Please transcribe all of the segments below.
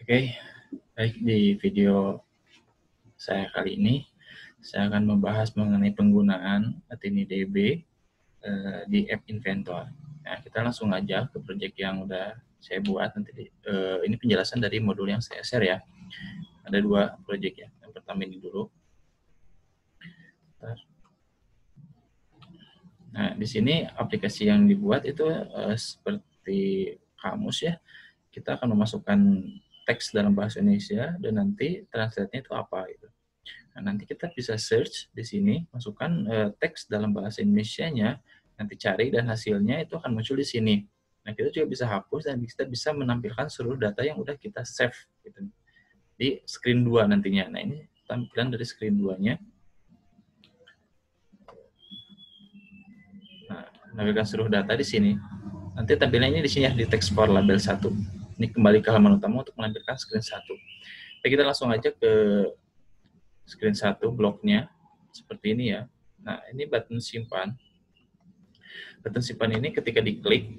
Oke, baik, di video saya kali ini saya akan membahas mengenai penggunaan AtiniDB di App Inventor. Nah, kita langsung aja ke project yang udah saya buat. Nanti ini penjelasan dari modul yang saya share ya. Ada dua project ya. Yang pertama ini dulu. Nah, di sini aplikasi yang dibuat itu seperti kamus ya. Kita akan memasukkan teks dalam bahasa Indonesia dan nanti translate-nya itu apa gitu. Nah, nanti kita bisa search di sini, masukkan teks dalam bahasa Indonesianya, nanti cari dan hasilnya itu akan muncul di sini. Nah, kita juga bisa hapus dan kita bisa menampilkan seluruh data yang udah kita save gitu, di screen 2 nantinya. Nah, ini tampilan dari screen 2-nya. Nah, menampilkan seluruh data di sini. Nanti tampilannya ini di sini ya, di text for label 1. Ini kembali ke halaman utama untuk menampilkan screen 1. Oke, kita langsung aja ke screen 1, bloknya seperti ini ya. Nah, ini button simpan. Button simpan ini ketika diklik,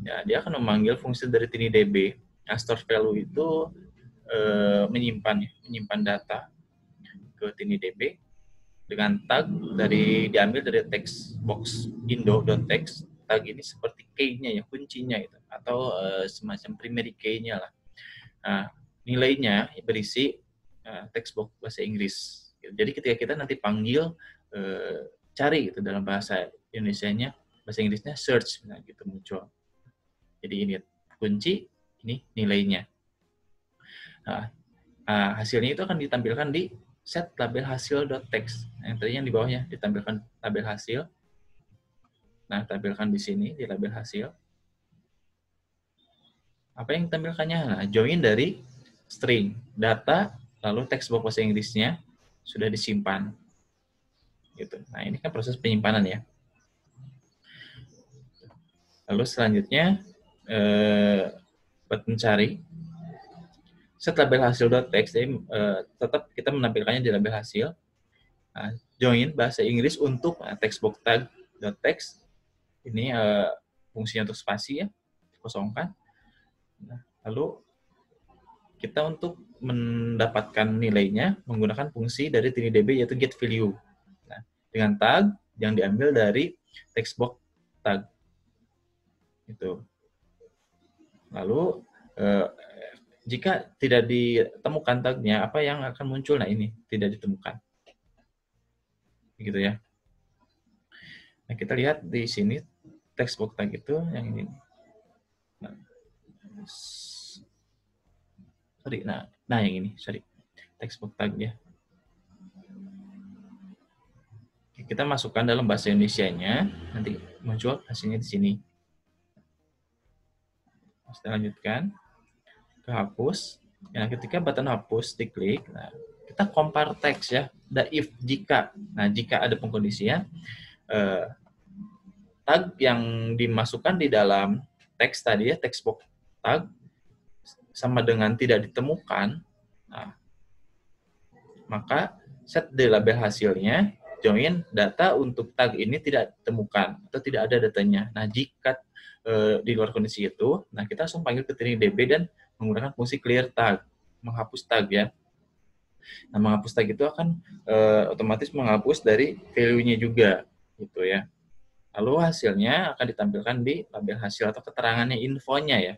ya, dia akan memanggil fungsi dari TiniDB. Nah, store value itu menyimpan data ke TiniDB dengan tag diambil dari text box indo.text. Tag ini seperti key-nya ya, kuncinya itu, atau semacam primary key-nya lah. Nah, nilainya berisi text box bahasa Inggris. Jadi ketika kita nanti panggil cari gitu dalam bahasa Indonesianya, bahasa Inggrisnya search, nah gitu muncul. Jadi ini kunci, ini nilainya. Nah, hasilnya itu akan ditampilkan di set label hasil.text. Yang tadi yang di bawahnya ditampilkan label hasil. Nah, tampilkan di sini di label hasil. Apa yang ditampilkannya? Nah, join dari string data lalu text box bahasa Inggrisnya sudah disimpan. Gitu. Nah, ini kan proses penyimpanan ya. Lalu selanjutnya buat mencari set label hasil.text, tetap kita menampilkannya di label hasil. Nah, join bahasa Inggris untuk textbox tag.text. Ini fungsinya untuk spasi ya, kosongkan. Nah, lalu kita untuk mendapatkan nilainya menggunakan fungsi dari TiniDB yaitu getValue. Nah, dengan tag yang diambil dari textbox tag. Itu. Lalu jika tidak ditemukan tagnya, apa yang akan muncul? Nah, ini tidak ditemukan. Begitu ya. Nah, kita lihat di sini textbox tag itu yang ini. Nah yang ini, textbox tag ya. Kita masukkan dalam bahasa Indonesianya, nanti muncul hasilnya di sini. Kita lanjutkan ke hapus. Nah, ketika button hapus diklik, nah, kita compare teks ya. Ada if jika. Nah, jika ada pengkondisian tag yang dimasukkan di dalam teks tadi ya, textbox tag sama dengan tidak ditemukan, nah, maka set di label hasilnya join data untuk tag ini tidak ditemukan atau tidak ada datanya. Nah, jika di luar kondisi itu, nah kita langsung panggil ke TiniDB dan menggunakan fungsi clear tag, menghapus tag ya. Nah, menghapus tag itu akan otomatis menghapus dari value-nya juga, gitu ya. Lalu hasilnya akan ditampilkan di label hasil atau keterangannya, infonya ya.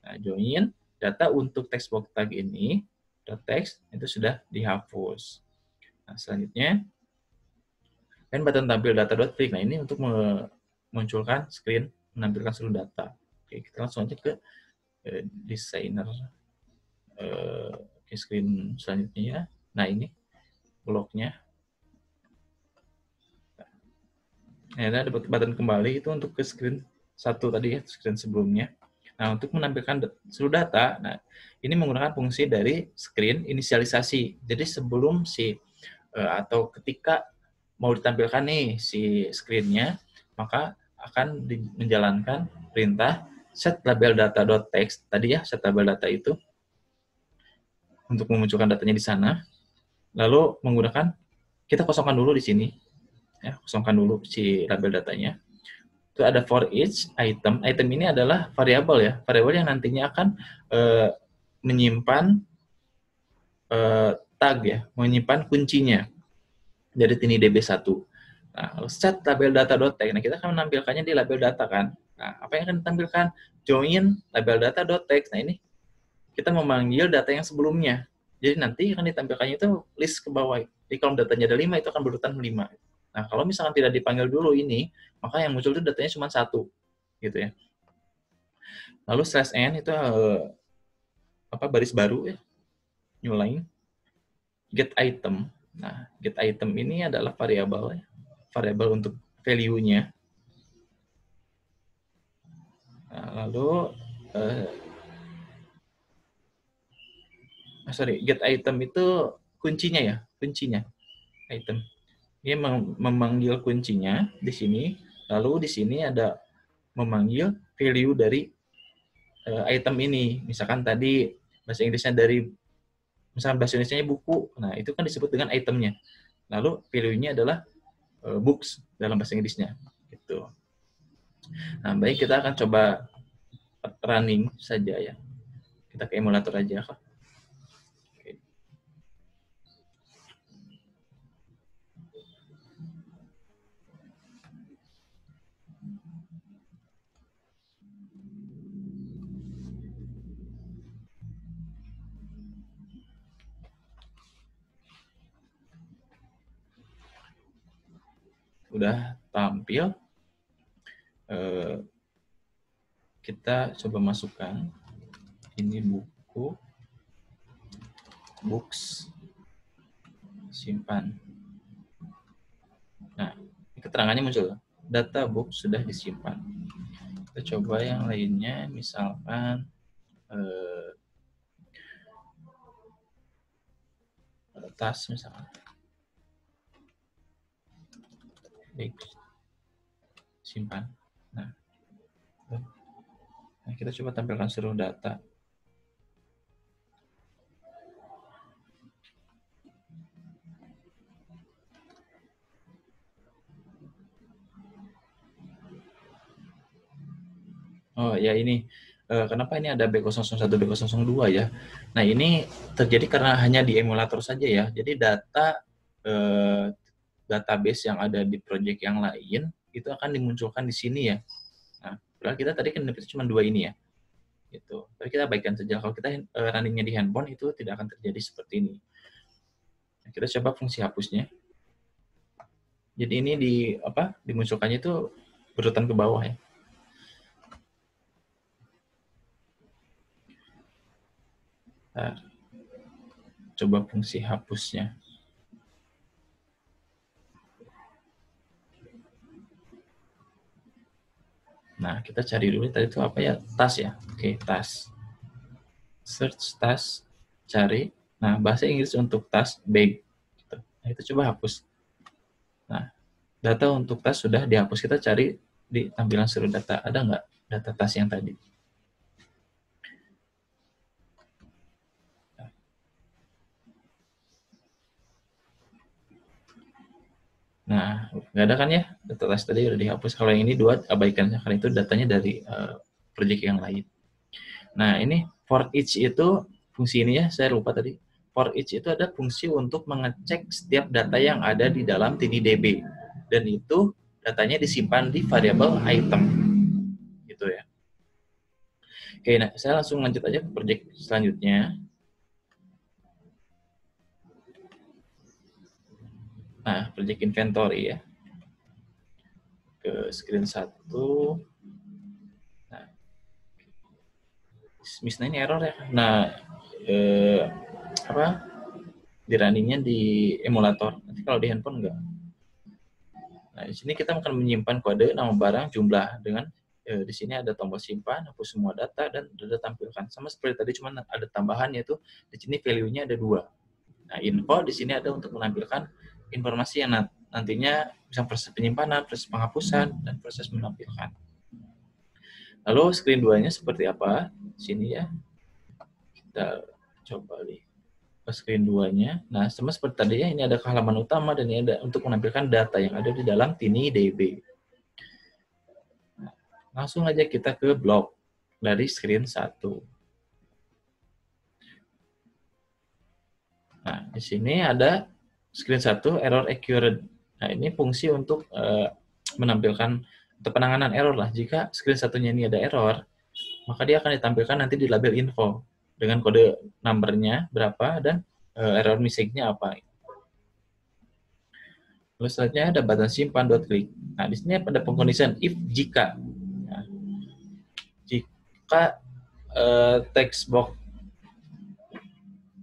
Nah, join data untuk textbox tag ini, .text, itu sudah dihapus. Nah, selanjutnya, dan button tampil data.click. Nah, ini untuk memunculkan screen menampilkan seluruh data. Oke, kita langsung aja ke designer screen selanjutnya ya. Nah, ini bloknya. Nah, ada button kembali itu untuk ke screen 1 tadi ya, screen sebelumnya. Nah, untuk menampilkan seluruh data, nah ini menggunakan fungsi dari screen inisialisasi. Jadi sebelum atau ketika mau ditampilkan nih si screen-nya, maka akan menjalankan perintah set label data.text tadi ya, set label data itu untuk memunculkan datanya di sana. Lalu menggunakan, kita kosongkan dulu di sini ya, kosongkan dulu si label datanya. Itu ada for each item. Item ini adalah variabel ya, variabel yang nantinya akan menyimpan tag ya, menyimpan kuncinya dari TiniDB1. Nah, lalu set label data.tag. Nah, kita akan menampilkannya di label data kan. Nah, apa yang akan ditampilkan? Join label data.tag. Nah, ini kita memanggil data yang sebelumnya. Jadi nanti akan ditampilkannya itu list ke bawah. Jadi kalau datanya ada 5, itu akan berurutan 5. Nah, kalau misalkan tidak dipanggil dulu ini, maka yang muncul itu datanya cuma 1. Gitu ya. Lalu /n itu baris baru ya, new line. Get item. Nah, get item ini adalah variabel untuk value-nya. Nah, lalu get item itu kuncinya ya, item. Dia memanggil kuncinya di sini, lalu di sini ada memanggil value dari item ini. Misalkan tadi bahasa Inggrisnya misalkan bahasa Indonesia buku, nah itu kan disebut dengan itemnya. Lalu value-nya adalah books dalam bahasa Inggrisnya. Gitu. Nah, baik, kita akan coba running saja ya. Kita ke emulator aja kok. Udah tampil. Kita coba masukkan ini buku, books, simpan. Nah, keterangannya muncul, data book sudah disimpan. Kita coba yang lainnya, misalkan tas misalkan. Baik, simpan. Nah, kita coba tampilkan seluruh data. Oh ya, ini kenapa ini ada B001, B002 ya? Nah, ini terjadi karena hanya di emulator saja ya. Jadi data database yang ada di project yang lain itu akan dimunculkan di sini ya. Nah, padahal kita tadi kan cuma 2 ini ya. Gitu. Tapi kita abaikan saja. Kalau kita runningnya di handphone itu tidak akan terjadi seperti ini. Nah, kita coba fungsi hapusnya. Jadi ini dimunculkannya itu berurutan ke bawah ya. Nah, coba fungsi hapusnya. Nah, kita cari dulu tadi itu apa ya? Tas ya. Oke, tas. Search tas, cari. Nah, bahasa Inggris untuk tas, bag. Nah, itu coba hapus. Nah, data untuk tas sudah dihapus. Kita cari di tampilan seluruh data. Ada nggak data tas yang tadi? Nah, nggak ada kan ya? Data tas tadi udah dihapus. Kalau yang ini 2, abaikan. Karena itu datanya dari project yang lain. Nah, ini for each itu fungsi ini ya, saya lupa tadi. For each itu ada fungsi untuk mengecek setiap data yang ada di dalam TiniDB. Dan itu datanya disimpan di variabel item. Gitu ya. Oke, nah saya langsung lanjut aja ke project selanjutnya. Nah, project inventory ya. Ke screen 1. Nah, misalnya ini error ya. Nah, di runningnya di emulator. Nanti kalau di handphone enggak. Nah, di sini kita akan menyimpan kode nama barang jumlah dengan di sini ada tombol simpan, hapus semua data, dan sudah tampilkan. Sama seperti tadi, cuma ada tambahan yaitu di sini value-nya ada 2. Nah, info di sini ada untuk menampilkan informasi yang nantinya bisa proses penyimpanan, proses penghapusan, dan proses menampilkan. Lalu screen 2-nya seperti apa? Sini ya. Kita coba lihat ke screen 2-nya. Nah, sama seperti tadi ya, ini ada halaman utama dan ini ada untuk menampilkan data yang ada di dalam TiniDB. Nah, langsung aja kita ke blog dari screen 1. Di sini ada screen 1 error occurred. Nah, ini fungsi untuk menampilkan atau penanganan error lah. Jika screen satunya ini ada error, maka dia akan ditampilkan nanti di label info dengan kode numbernya berapa dan error message-nya apa. Lalu selanjutnya ada button simpan .click. Nah, di sini ada pengkondisian if jika. Nah, jika text box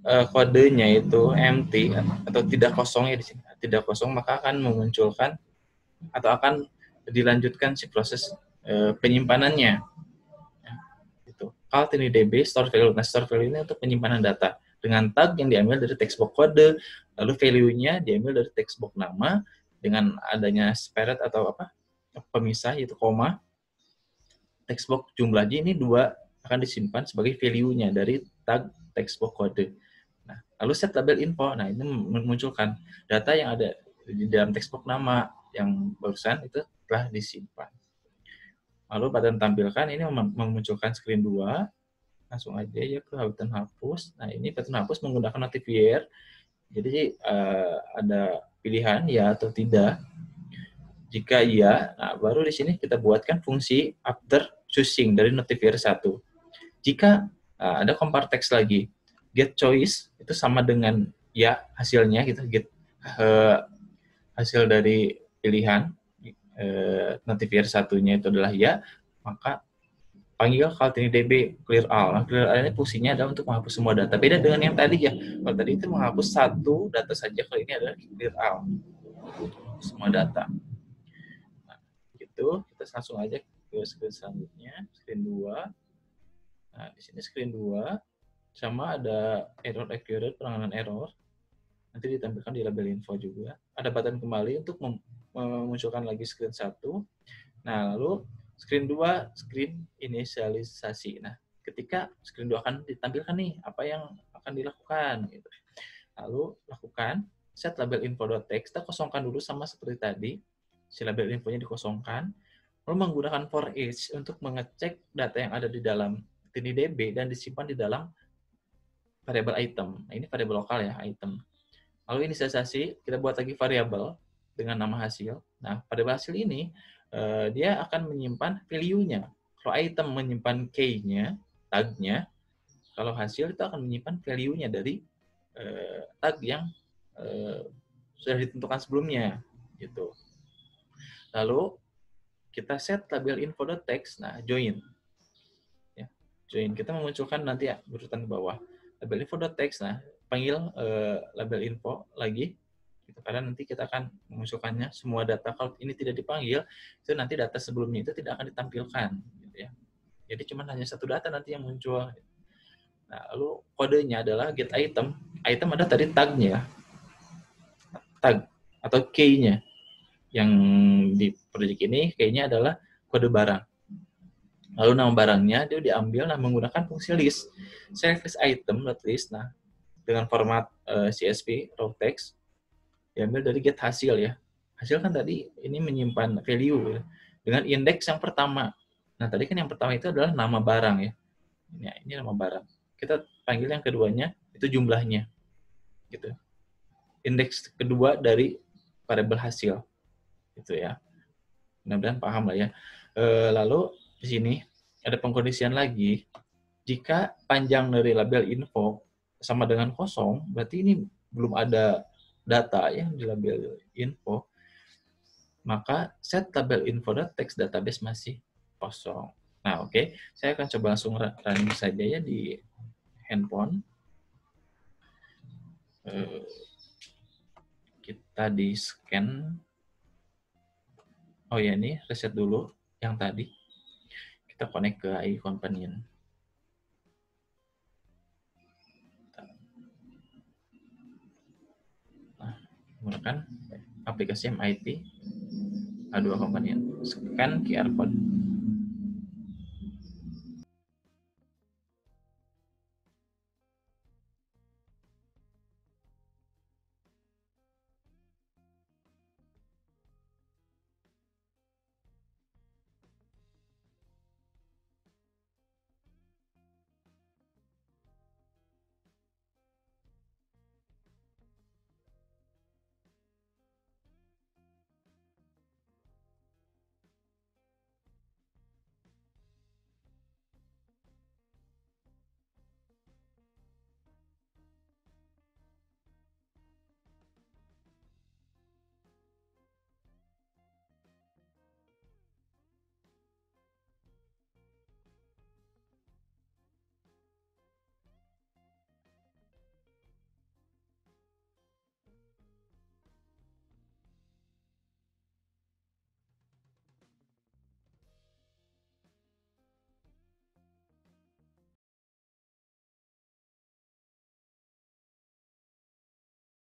kodenya itu empty atau tidak kosong ya di sini, tidak kosong, maka akan memunculkan atau akan dilanjutkan si proses penyimpanannya. Itu. Call TinyDB store value. Nah, store value ini untuk penyimpanan data dengan tag yang diambil dari text box kode, lalu value-nya diambil dari text box nama dengan adanya separate atau apa pemisah yaitu koma. Text box jumlah J ini 2 akan disimpan sebagai value-nya dari tag text box kode. Nah, lalu set label info. Nah, ini memunculkan data yang ada di dalam text box nama yang barusan itu telah disimpan. Lalu button tampilkan ini memunculkan screen 2. Langsung aja ya ke button hapus. Nah, ini button hapus menggunakan notifier. Jadi ada pilihan ya atau tidak. Jika iya, nah baru di sini kita buatkan fungsi after choosing dari notifier 1. Jika ada compare text lagi, get choice itu sama dengan ya hasilnya gitu, get hasil dari pilihan notifier satunya itu adalah ya, maka panggil call TinyDB clear all. Nah, clear all ini fungsinya adalah untuk menghapus semua data. Beda dengan yang tadi ya. Kalau tadi itu menghapus satu data saja, kalau ini adalah clear all. Semua data. Nah, gitu. Kita langsung aja ke screen selanjutnya, screen 2. Nah, di sini screen 2 sama ada error occurred, penanganan error. Nanti ditampilkan di label info juga. Ada button kembali untuk memunculkan lagi screen 1. Nah, lalu screen 2, screen inisialisasi. Nah, ketika screen 2 akan ditampilkan nih, apa yang akan dilakukan. Gitu. Lalu, lakukan set label info.txt, kita kosongkan dulu sama seperti tadi. Si label infonya dikosongkan. Lalu menggunakan for each untuk mengecek data yang ada di dalam TinyDB dan disimpan di dalam variabel item. Nah, ini variabel lokal ya, item. Lalu inisialisasi, kita buat lagi variabel dengan nama hasil. Nah, variabel hasil ini dia akan menyimpan value-nya. Kalau item menyimpan key-nya, tag-nya, kalau hasil itu akan menyimpan value-nya dari tag yang sudah ditentukan sebelumnya. Gitu. Lalu kita set label info.text, nah join. Ya, join. Kita memunculkan nanti ya, urutan ke bawah. Label info.text, nah panggil label info lagi. Gitu. Karena nanti kita akan memasukkannya semua data. Kalau ini tidak dipanggil, itu nanti data sebelumnya itu tidak akan ditampilkan. Gitu ya. Jadi cuma hanya satu data nanti yang muncul. Nah, lalu kodenya adalah get item. Item ada tadi tag-nya. Tag atau key-nya. Yang di project ini key-nya adalah kode barang. Lalu nama barangnya dia diambil menggunakan fungsi list. Select list item, list. Nah, dengan format CSV raw text diambil dari get hasil ya. Hasil kan tadi ini menyimpan value ya, dengan indeks yang pertama. Nah, tadi kan yang pertama itu adalah nama barang ya. Ini nama barang. Kita panggil yang keduanya itu jumlahnya. Gitu. Indeks kedua dari variabel hasil. Gitu ya. Mudah-mudahan paham lah ya. Lalu di sini ada pengkondisian lagi. Jika panjang dari label info sama dengan kosong, berarti ini belum ada data ya di label info, maka set label info.text database masih kosong. Nah, oke. Saya akan coba langsung running saja ya di handphone. Kita di scan. Oh ya, ini reset dulu yang tadi. Kita connect ke AI Companion. Nah, menggunakan aplikasi MIT A2 Companion. Scan QR code.